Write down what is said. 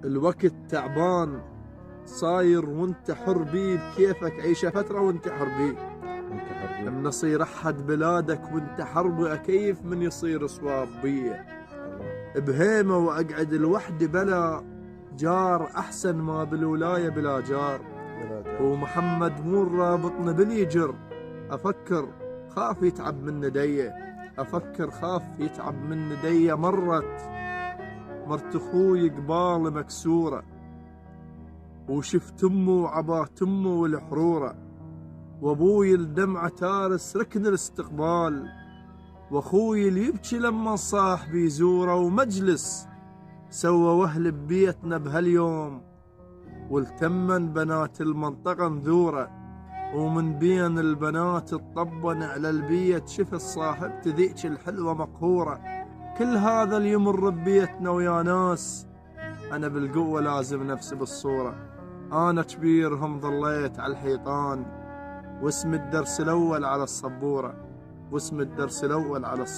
الوقت تعبان صاير وانت حر بيه، بكيفك عيشه فتره وانت حر بيه. من اصير احد بلادك وانت حرب اكيف من يصير صواب بيه. بهيمه واقعد لوحدي بلا جار احسن ما بالولايه بلا جار. ومحمد مو رابطنا باليجر، افكر خاف يتعب من نديه، افكر خاف يتعب من نديه. مرت اخوي قبال مكسوره، وشفت امه وعبات امه والحروره، وابوي الدمعه تارس ركن الاستقبال، واخوي اللي يبكي لما صاح بيزوره. ومجلس سوى وهل ببيتنا بهاليوم، والتمن بنات المنطقه نذوره. ومن بين البنات الطبن على البيت شفت صاحبتي ذيك الحلوه مقهوره. كل هذا اللي يمر ببيتنا ويا ناس، انا بالقوه لازم نفسي بالصوره. انا كبيرهم ظليت على الحيطان، واسم الدرس الاول على السبوره، واسم الدرس الاول على السبورة.